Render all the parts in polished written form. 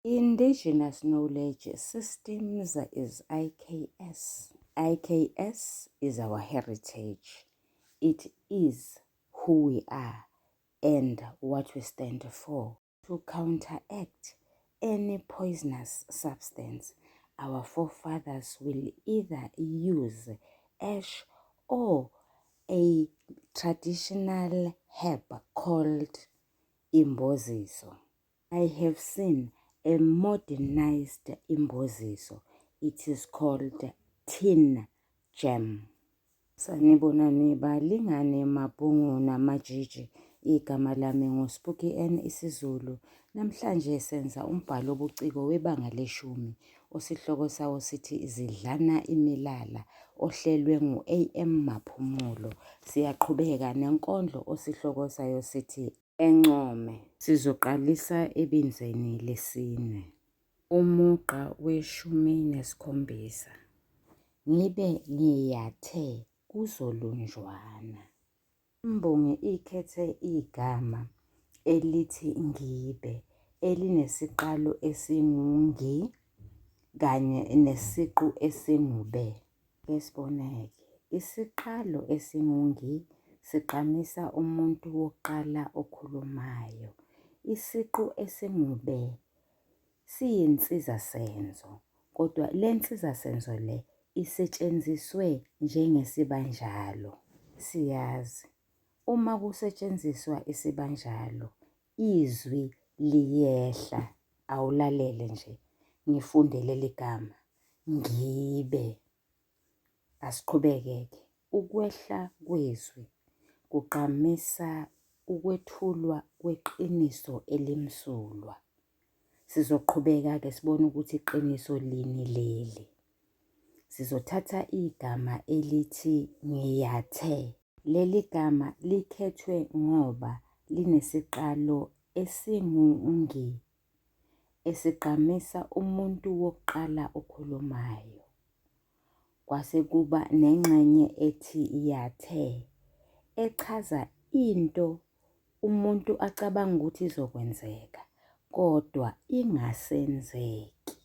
Indigenous Knowledge Systems is IKS. IKS is our heritage. It is who we are and what we stand for. To counteract any poisonous substance, our forefathers will either use ash or a traditional herb called imboziso. I have seen a modernized imboziso. It is called tin jam. Sanibonani balingane mabhungu namajiji. Igama lami nguSpooky N isiZulu. Namhlanje senza umbhalo obuciko webanga le-10 osihloko sawo sithi izidlana imilala ohlelwe ngu-AM Maphumulo. Siyaqhubeka nenkondlo osihloko sayo sithi ENcome. Sizoqalisa ebinzeni le-4. Umugqa we-17. Ngibe ngiyathe kuzolunjwana. Imbongi ikhethe igama elithi ngibe elinesiqalo esingungi kanye nesiqu esingube. Kesiboneke, isiqalo esingungi siqamisa umuntu wokuqala okhulumayo. Isiqu esingube siyinsizasenzo, kodwa le nsizasenzo le isetshenziswe njengesibanjalo. Siyazi, uma kusetshenziswa isibanjalo, izwi liyehla. Awulalele nje, ngifunde leli gama, ngibe. Asiqhubeke-ke. Ukwehla kwezwi kugqamisa ukwethulwa kweqiniso elimsulwa. Sizoqhubeka-ke sibone ukuthi iqiniso lini leli. Sizothatha igama elithi ngiyathe. Leli gama likhethwe ngoba linesiqalo esingungi esigqamisa umuntu wokuqala okhulumayo. Kwase kuba nengxenye ethi yathe echaza into umuntu acabanga ukuthi izokwenzeka kodwa ingasenzeki.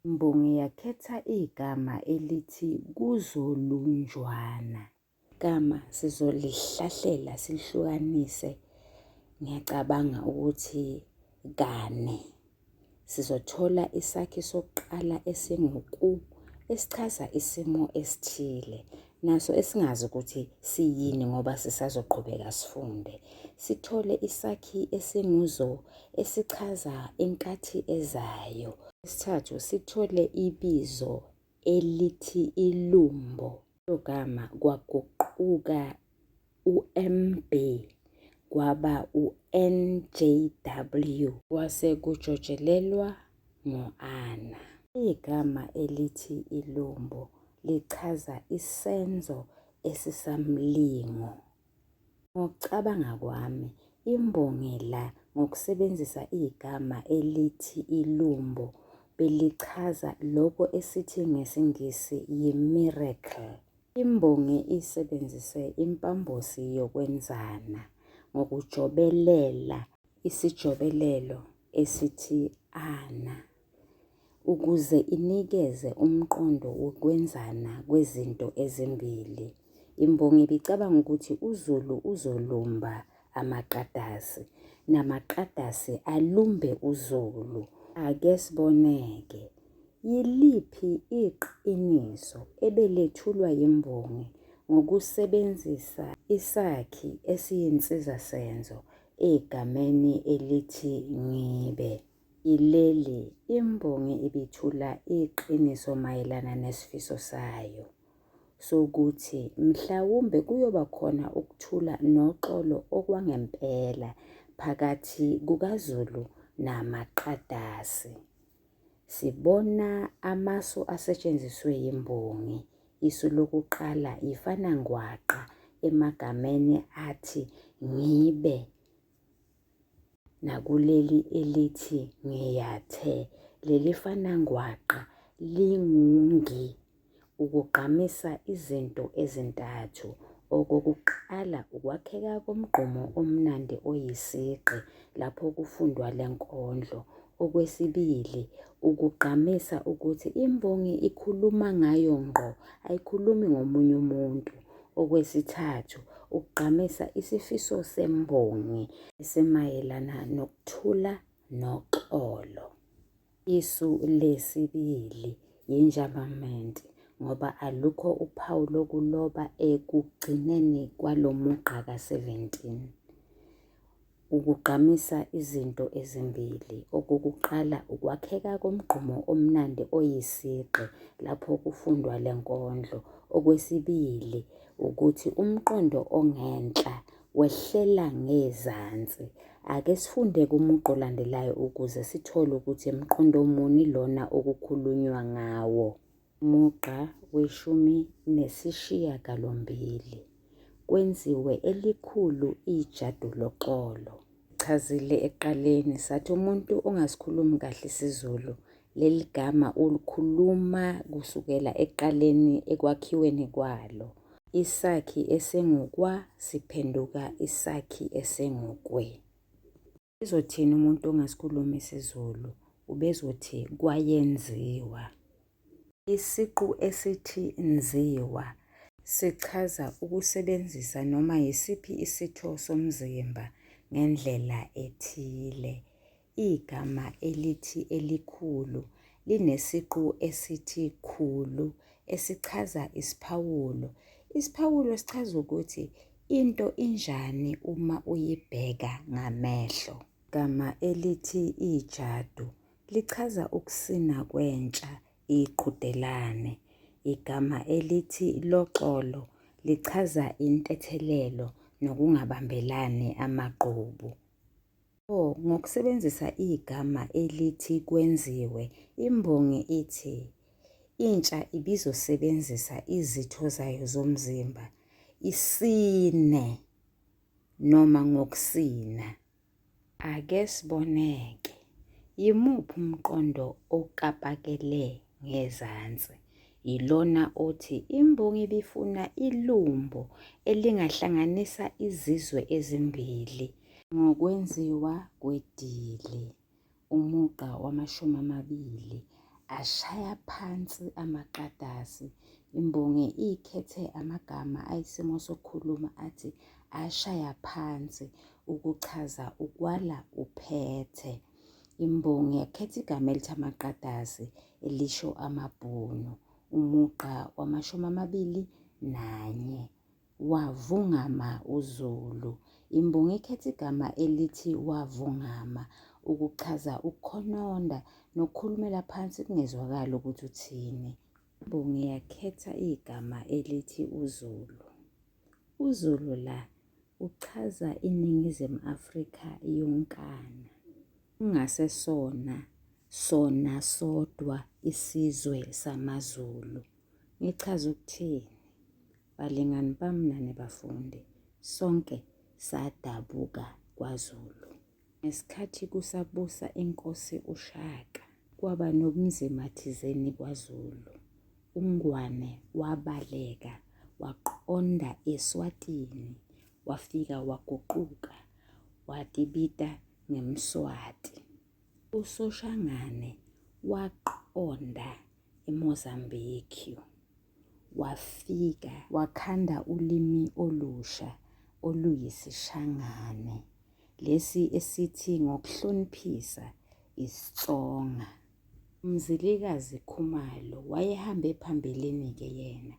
Imbongi yakhetha igama elithi kuzolunjwana. Igama sizolihlahlela silihlukanise. Ngiyacabanga ukuthi kane. Sizothola isakhi sokuqala esinguku esichaza isimo esithile. Naso esingazi ukuthi siyini ngoba sisazoqhubeka sifunde. Sithole isakhi esinguzo esichaza inkathi ezayo. Isithathu, sithole ibizo elithi ilumbo. Lo gama kwaguquka uMB kwaba uNJW kwase kujotshelelwa ngo-ana. Igama elithi ilumbo lichaza isenzo esisamlingo. Ngokucabanga kwami, imbongi la ngokusebenzisa igama elithi ilumbo belichaza lokho esithi ngesiNgisi yi-miracle. Imbongi isebenzise impambosi yokwenzana ngokujobelela isijobelelo esithi ana ukuze inikeze umqondo wokwenzana kwezinto ezimbili. Imbongi ibicabanga ukuthi uZulu uzolumba amaqadasi namaqadasi alumbe uZulu. Ake siboneke, yiliphi iqiniso ebelethulwa yimbongi ngokusebenzisa isakhi esiyinsizasenzo egameni elithi ngibe? Yileli, imbongi ibithula iqiniso mayelana nesifiso sayo sokuthi mhlawumbe kuyoba khona ukuthula noxolo okwangempela phakathi kukaZulu namaqadasi. Sibona amasu asetshenziswe yimbongi. Isu lokuqala ifana ngwaqa emagameni athi ngibe nakuleli elithi ngiyathe. Leli fana ngwaqa lingungi ukugqamisa izinto ezintathu. Okokuqala, ukwakheka komgqumo omnandi oyisigqi lapho kufundwa le nkondlo. Okwesibili, ukugqamisa ukuthi imbongi ikhuluma ngayo ngqo, ayikhulumi ngomunye umuntu. Okwesithathu, ukugqamisa isifiso sembongi esimayelana nokuthula noxolo. Isu lesibili, enjambament, ngoba alukho uphawu lokuloba ekugcineni kwalo mugqa ka-17. Ukugqamisa izinto ezimbili. Okokuqala, ukwakheka komgqumo omnandi oyisigqi lapho kufundwa le nkondlo. Okwesibili, ukuthi umqondo ongenhla wehlela ngezansi. Ake sifunde kumugqa olandelayo ukuze sithole ukuthi emqondo muni lona okukhulunywa ngawo. Umugqa we-18. Kwenziwe elikhulu ijaduloxolo. Chazile ekuqaleni sathi umuntu ongasikhulumi kahle isiZulu, leli gama ulikhuluma kusukela ekuqaleni ekwakhiweni kwalo. Isakhi esingukwa siphenduka isakhi esingukwe. Ubezothini umuntu ongasikhulumi isiZulu? Ubezothi kwayenziwa. Isiqu esithi nziwa sichaza ukusebenzisa noma yisiphi isitho somzimba ngendlela ethile. Igama elithi elikhulu linesiqu esithi khulu esichaza isiphawulo. Isiphawulo sichaza ukuthi into injani uma uyibheka ngamehlo. Igama elithi ijadu lichaza ukusina kwentsha, iqhudelane. Igama elithi loxolo lichaza intethelelo nokungabambelani amagqubu. Ngokusebenzisa igama elithi kwenziwe, imbongi ithi intsha ibizosebenzisa izitho zayo zomzimba isine noma ngokusina. Ake siboneke. Yimuphi umqondo okapakele ngezansi? Ilona othi imbongi ibifuna ilumbo elingahlanganisa izizwe ezimbili ngokwenziwa kwedili. Umugqa wama-20 ashaya phansi amaqadasi. Imbongi ikhethe amagama ayisimo sokukhuluma athi ashaya phansi ukuchaza ukwala uphethe. Imbongi yakhetha igama elithi amaqadasi elisho amabhunu. Umugqa wama-21 wavungama uZulu. Imbongi ikhetha igama elithi wavungama ukuchaza ukukhononda nokukhulumela phansi kungezwakali ukuthi uthini. Imbongi yakhetha igama elithi uZulu. uZulu la uchaza iNingizimu Afrika yonkana. Kungase sona sodwa isizwe samaZulu. Ngichaza ukuthini? Balingani bami nani bafundi, sonke sadabuka kwaZulu. Ngesikhathi kusabusa inkosi uShaka, kwaba nobunzima thizeni kwaZulu. uNgwane wabaleka waqonda eSwatini, wafika waguquka watibita ngeMswati. uSoshangane waqonda eMozambiki, wafika wakhanda ulimi olusha oluyisishangane, lesi esithi ngokuhloniphisa isiTsonga. uMzilikazi Khumalo wayehambe phambilini-ke yena,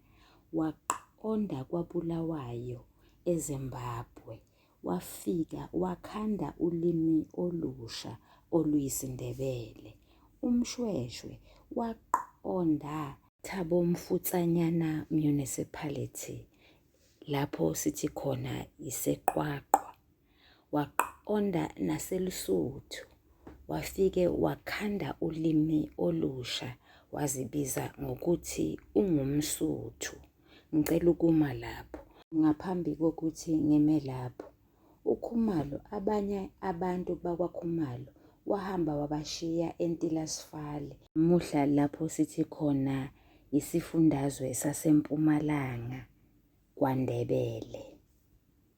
waqonda kwaBulawayo eZimbabwe, wafika wakhanda ulimi olusha oluyisiNdebele. uMshweshwe waqonda Thabo Mfutsanyana Municipality, lapho sithi khona iseQwaqwa, waqonda naseLesotho, wafike wakhanda ulimi olusha wazibiza ngokuthi ungumSuthu. Ngicela ukuma lapho. Ngaphambi kokuthi ngime lapho, uKhumalo, abanye abantu bakwaKhumalo wahamba wabashiya eNtilasifale, muhla lapho sithi khona isifundazwe saseMpumalanga kwaNdebele.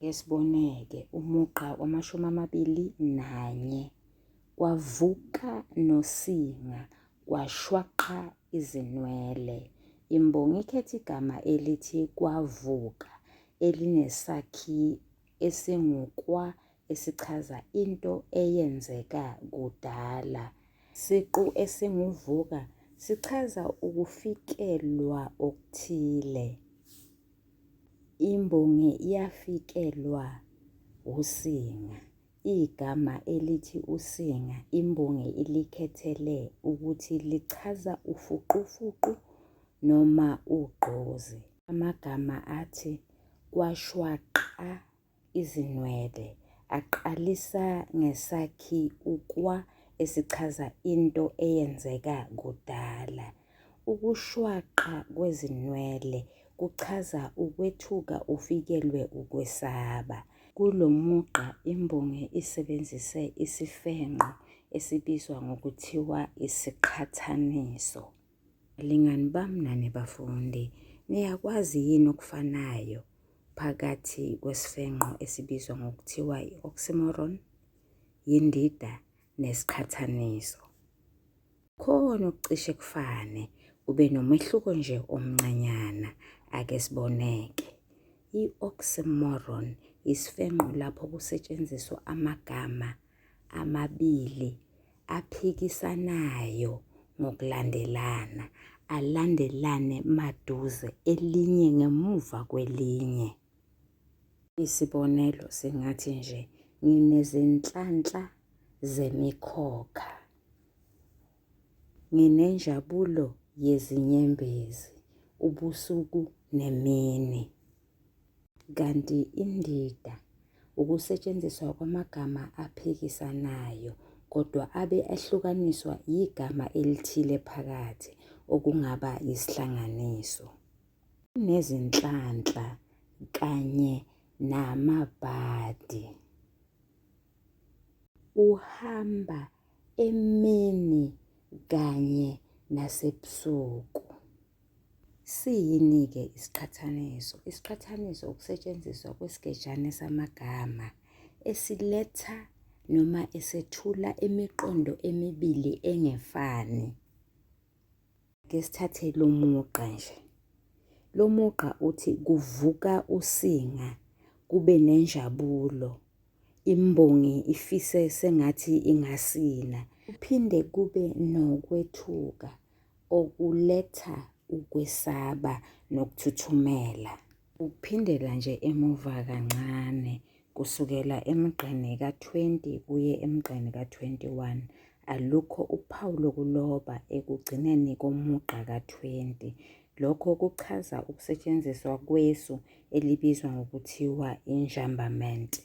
Kesiboneke umugqa wama-21. Kwavuka nosinga kwashwaqa izinwele. Imbongi ikhetha igama elithi kwavuka elinesakhi esingukwa esichaza into eyenzeka kudala. Siqu esinguvuka sichaza ukufikelwa okuthile. Imbongi iyafikelwa usinga. Igama elithi usinga imbongi ilikhethele ukuthi lichaza ufuqufuqu noma ugqozi. Amagama athi kwashwaqa izinwele aqalisa ngesakhi ukwa esichaza into eyenzeka kudala. Ukushwaqa kwezinwele kuchaza ukwethuka ufikelwe ukwesaba. Kulo mugqa imbongi isebenzise isifenqo esibizwa ngokuthiwa isiqhathaniso. Balingani bami nani bafundi, niyakwazi yini okufanayo phakathi kwesifenqo esibizwa ngokuthiwa i-oxymoron, yindida nesiqhathaniso? Khona okucishe kufane, kube nomehluko nje omncanyana. Ake siboneke. I-oxymoron isifenqo lapho kusetshenziswa amagama amabili aphikisanayo ngokulandelana, alandelane maduze elinye ngemuva kwelinye. Isibonelo singathi nje nginezinhlanhla zemikhokha, nginenjabulo yezinyembezi, ubusuku nemini. Kanti indida ukusetshenziswa kwamagama aphikisanayo kodwa abe ehlukaniswa igama elithile phakathi okungaba isihlanganiso. Kunezinhlanhla kanye namabhadi. Uhamba emini kanye nasebusuku. Siyini-ke isiqhathaniso? Isiqhathaniso ukusetshenziswa kwesigejana samagama esiletha noma esethula imiqondo emibili engefani. Ake sithathe lo mugqa nje. Lo mugqa uthi kuvuka usinga kube nenjabulo. Imbongi ifise sengathi ingasina. Kuphinde kube nokwethuka okuletha ukwesaba nokuthuthumela. Ukuphindela nje emuva kancane kusukela emgqeni ka-20 kuye emgqeni ka-21. Alukho uphawu lokuloba ekugcineni komugqa ka-20. Lokho kuchaza ukusetshenziswa kwesu elibizwa ngokuthiwa injambament,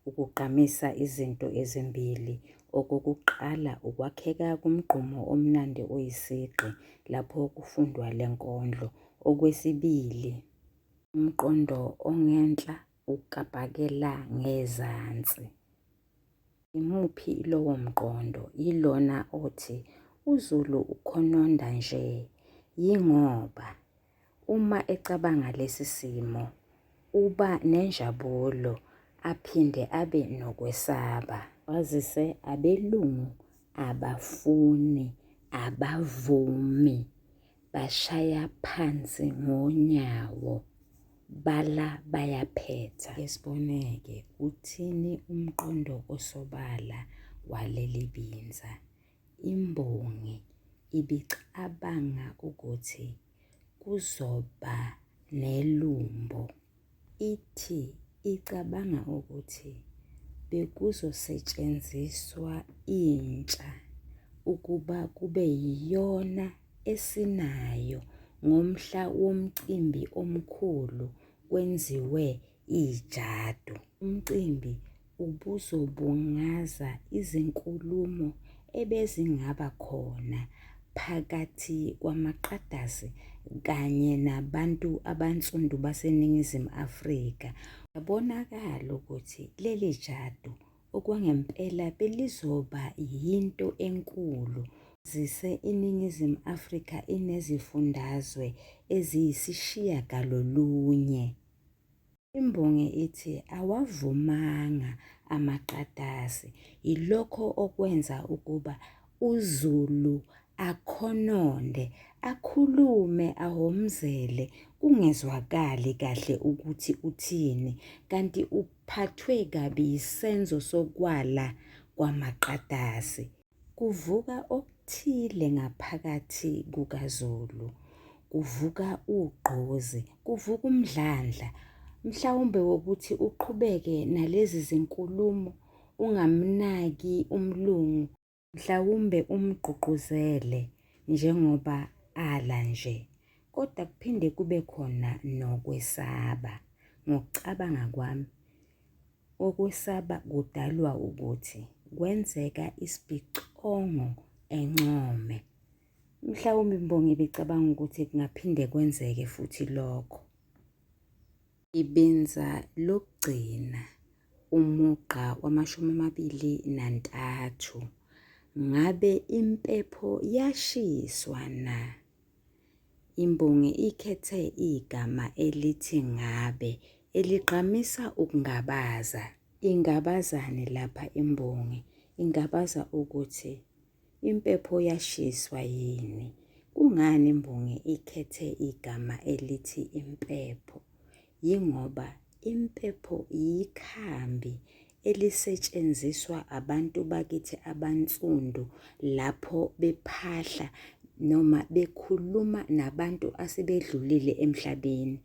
ukugqamisa izinto ezimbili. Okokuqala, ukwakheka komgqumo omnandi oyisigqi lapho kufundwa le nkondlo. Okwesibili, umqondo ongenhla ukabhakela ngezansi. Imuphi lowo mqondo? Yilona othi uZulu ukhononda nje. Yingoba uma ecabanga lesi simo uba nenjabulo aphinde abe nokwesaba. Kwazise abelungu abafuni, abavumi, bashaya phansi ngonyawo, bala bayaphetha. Esiboneke, uthini umqondo osobala waleli binza? Imbongi ibicabanga ukuthi kuzoba nelumbo. Ithi icabanga ukuthi bekuzosetshenziswa intsha ukuba kube yiyona esinayo ngomhla womcimbi omkhulu kwenziwe ijadu. Umcimbi ubuzobungaza izinkulumo ebezingaba khona phakathi kwamaqadasi kanye nabantu abansundu baseNingizimu Afrika. Yabonakala ukuthi leli jadu okwangempela belizoba yinto enkulu. Zise iNingizimu Afrika inezifundazwe eziyisishiyagalolunye. Imbongi ithi awavumanga amaqatasi. Ilokho okwenza ukuba uZulu akhononde, akhulume, ahomzele, kungezwakali kahle ukuthi uthini, kanti uphathwe kabi isenzo sokwala kwamaqatasi. Kuvuka okuthile ngaphakathi kukaZulu, kuvuka ugqozi, kuvuka umdlandla, mhlawumbe wokuthi uqhubeke nalezi zinkulumo, ungamnaki umlungu, mhlawumbe umgqugquzele njengoba ala nje. Kodwa kuphinde kube khona nokwesaba. Ngokucabanga kwami, ukwesaba kudalwa ukuthi kwenzeka isibhicongo encome. Mhlawumbe imbongi ibicabanga ukuthi kungaphinde kwenzeke futhi lokho. Ibinza lokugcina, umugqa wama-23. Ngabe impepho yashiswa na? Imbongi ikhethe igama elithi ngabe, eligqamisa ukungabaza. Ingabazane lapha imbongi, ingabaza ukuthi impepho yashiswa yini? Kungani imbongi ikhethe igama elithi impepho? Yingoba impepho yikhambi elisetshenziswa abantu bakithi abansundu lapho bephahla noma bekhuluma nabantu asebedlulile emhlabeni.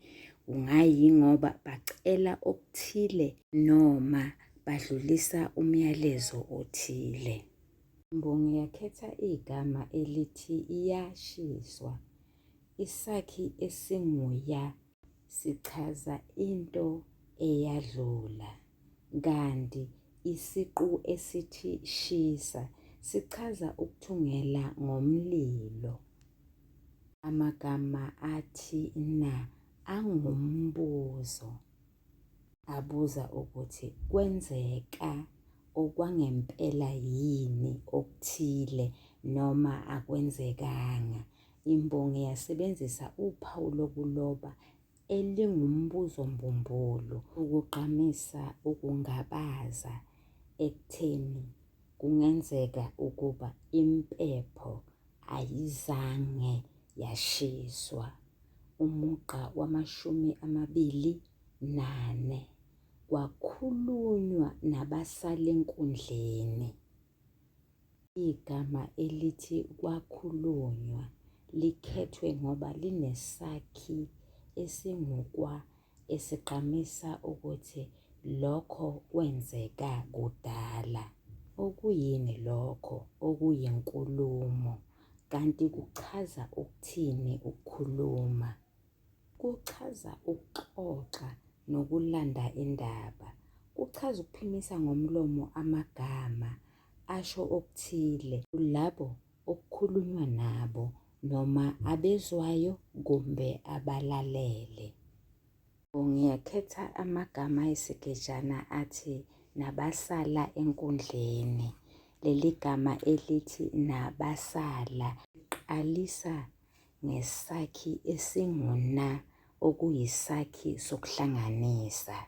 Kungayingoba bacela okuthile noma badlulisa umyalezo othile. Imbongi yakhetha igama elithi yashiswa. Isakhi esinguya sichaza into eyadlula, kanti isiqu esithi shisa sichaza ukuthungela ngomlilo. Amagama athi na angumbuzo, abuza ukuthi kwenzeka okwangempela yini okuthile noma akwenzekanga. Imbongi yasebenzisa uphawu lokuloba elingumbuzo mbumbulu ukugqamisa ukungabaza ekutheni kungenzeka ukuba impepho ayizange yashiswa. Umugqa wama-24, kwakhulunywa nabasalenkundleni. Igama elithi kwakhulunywa likhethwe ngoba linesakhi esingukwa esigqamisa ukuthi lokho kwenzeka kudala. Okuyini lokho? Okuyinkulumo. Kanti kuchaza ukuthini ukukhuluma? Kuchaza ukuxoxa nokulanda indaba. Kuchaza ukuphimisa ngomlomo amagama asho okuthile kulabo okukhulunywa nabo noma abezwayo kumbe abalalele. Ngiyakhetha amagama ayisikhejana athi nabasala enkundleni. Leli gama elithi nabasala liqalisa ngesakhi esinguna okuyisakhi sokuhlanganisa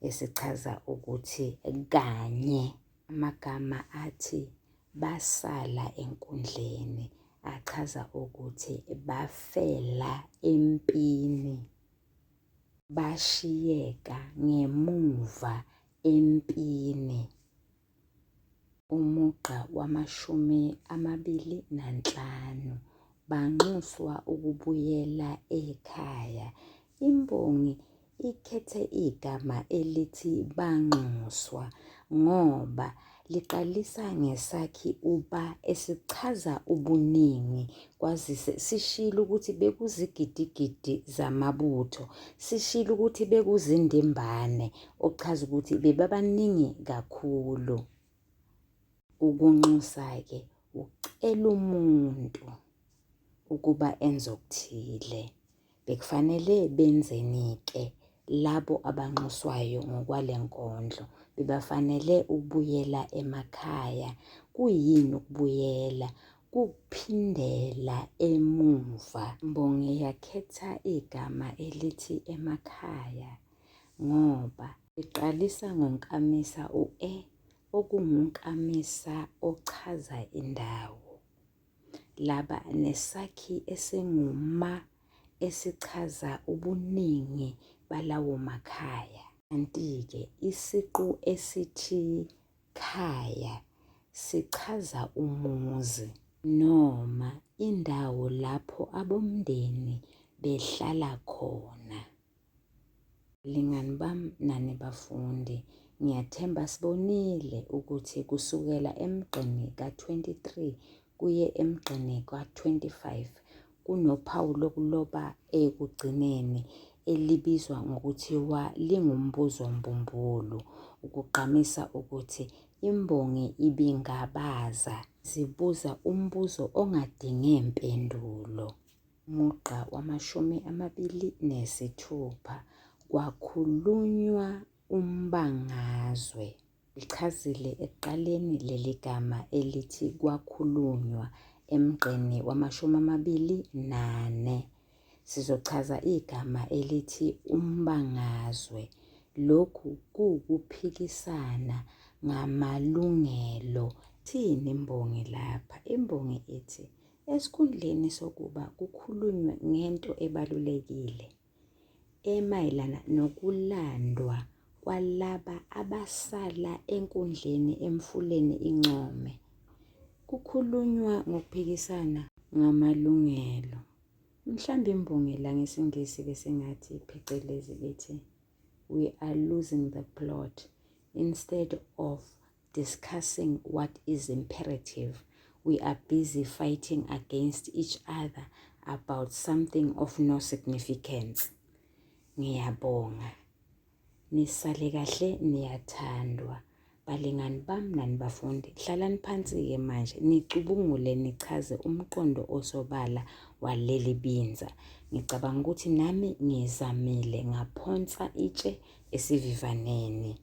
esichaza ukuthi kanye. Amagama athi basala enkundleni achaza ukuthi bafela empini, bashiyeka ngemuva empini. Umugqa wama-25, banxuswa ukubuyela ekhaya. Imbongi ikhethe igama elithi banxuswa ngoba liqalisa ngesakhi uba esichaza ubuningi, kwazise sishilo ukuthi bekuzigidigidi zamabutho, sishilo ukuthi bekuzindimbane, okuchaza ukuthi bebabaningi kakhulu. Ukunxusa-ke ucela umuntu ukuba enze okuthile. Bekufanele benzeni-ke labo abanxuswayo ngokwale nkondlo? Bebafanele ukubuyela emakhaya. Kuyini ukubuyela? Kukuphindela emuva. Imbongi yakhetha igama elithi emakhaya ngoba Iqalisa ngonkamisa u-e okungunkamisa ochaza indawo. Laba nesakhi esinguma esichaza ubuningi balawo makhaya. Kanti-ke isiqu esithi khaya sichaza umuzi noma indawo lapho abomndeni behlala khona. Lingani bami nani bafundi, ngiyathemba sibonile ukuthi kusukela emgqeni ka-23 kuye emgqeni ka-25 kunophawu lokuloba ekugcineni elibizwa ngokuthiwa lingumbuzo mbumbulu, ukugqamisa ukuthi imbongi ibingabaza zibuza umbuzo ongadinge mpendulo. Mugqa wama-26 kwakhulunywa umbangazwe. Lichazile ekuqaleni leli gama elithi kwakhulunywa emgqeni wama-24. Sizochaza igama elithi umbangazwe. Lokhu kuwukuphikisana ngamalungelo. Thini imbongi lapha? Imbongi ithi esikhundleni sokuba kukhulunywe ngento ebalulekile emayelana nokulandwa kwalaba abasala enkundleni emfuleni income, kukhulunywa ngokuphikisana ngamalungelo. Mhlawumbe imbongi la ngesiNgisi besingathi phecelezi bethi we are losing the plot. Instead of discussing what is imperative, we are busy fighting against each other about something of no significance. Ngiyabonga. Nisale kahle, niyathandwa. Balingani bami nani bafundi, hlalani phansi-ke manje nicubungule nichaze umqondo osobala waleli binza. Ngicabanga ukuthi nami ngizamile ngaphonsa itshe esivivaneni.